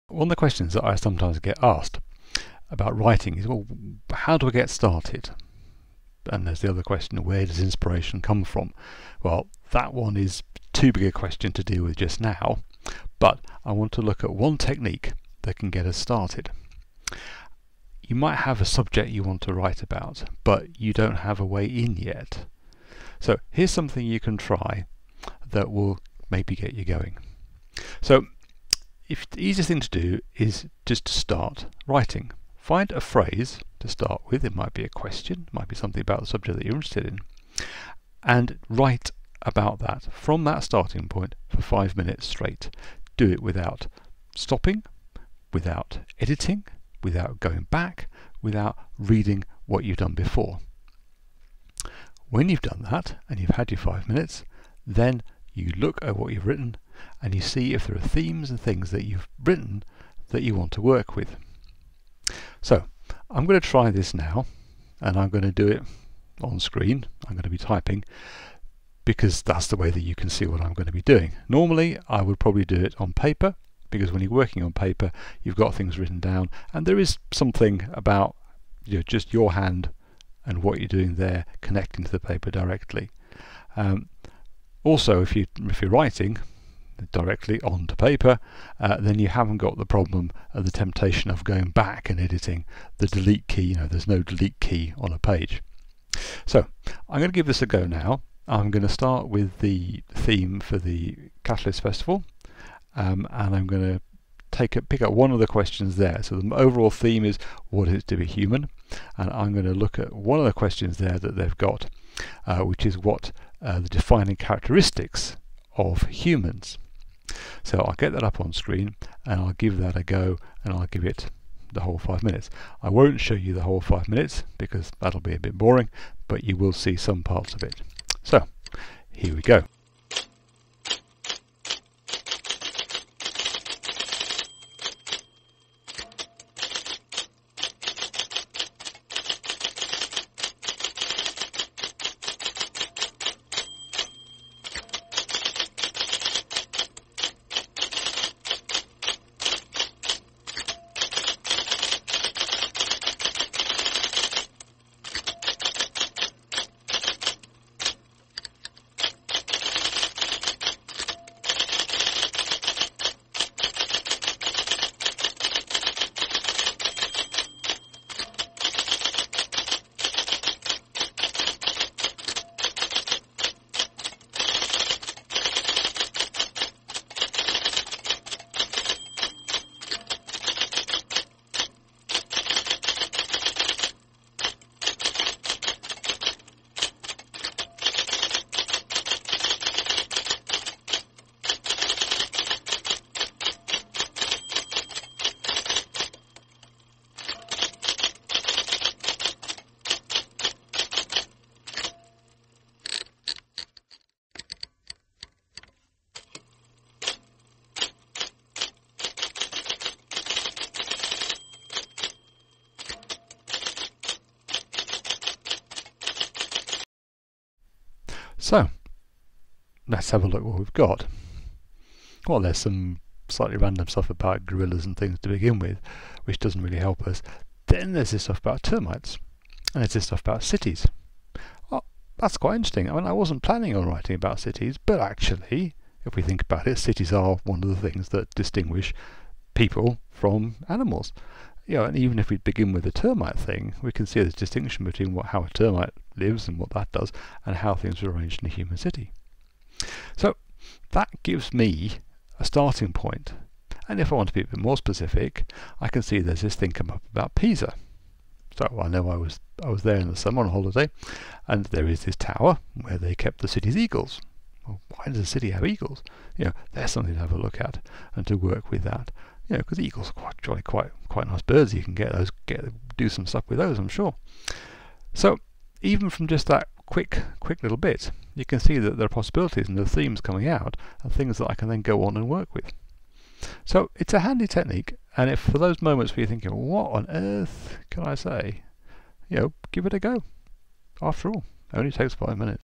One of the questions that I sometimes get asked about writing is, well, how do I get started? And there's the other question, where does inspiration come from? Well, that one is too big a question to deal with just now, but I want to look at one technique that can get us started. You might have a subject you want to write about, but you don't have a way in yet. So here's something you can try that will maybe get you going. So if the easiest thing to do is just to start writing. Find a phrase to start with. It might be a question, it might be something about the subject that you're interested in, and write about that from that starting point for 5 minutes straight. Do it without stopping, without editing, without going back, without reading what you've done before. When you've done that and you've had your 5 minutes, then you look at what you've written and you see if there are themes and things that you've written that you want to work with. So I'm going to try this now, and I'm going to do it on screen. I'm going to be typing because that's the way that you can see what I'm going to be doing. Normally I would probably do it on paper, because when you're working on paper you've got things written down and there is something about just your hand and what you're doing there connecting to the paper directly. Also, if you're writing directly onto paper, then you haven't got the problem of the temptation of going back and editing the delete key. There's no delete key on a page. So I'm going to give this a go now. I'm going to start with the theme for the Catalyst Festival, and I'm going to pick up one of the questions there. So the overall theme is, what is it to be human? And I'm going to look at one of the questions there that they've got, which is what the defining characteristics of humans. So I'll get that up on screen and I'll give that a go, and I'll give it the whole 5 minutes. I won't show you the whole 5 minutes because that'll be a bit boring, but you will see some parts of it. So here we go. So let's have a look what we've got. Well, there's some slightly random stuff about gorillas and things to begin with, which doesn't really help us. Then there's this stuff about termites, and there's this stuff about cities. Oh, that's quite interesting. I mean, I wasn't planning on writing about cities, but actually, if we think about it, cities are one of the things that distinguish people from animals. And even if we begin with the termite thing, we can see there's a distinction between how a termite lives and what that does, and how things are arranged in a human city. So that gives me a starting point. And if I want to be a bit more specific, I can see there's this thing come up about Pisa. So I know I was there in the summer on holiday, and there is this tower where they kept the city's eagles. Well, why does the city have eagles? There's something to have a look at and to work with that. Because eagles are quite nice birds. You can do some stuff with those, I'm sure. So even from just that quick little bit, you can see that there are possibilities and the themes coming out and things that I can then go on and work with. So it's a handy technique, and if for those moments where you're thinking, what on earth can I say? Give it a go. After all, it only takes 5 minutes.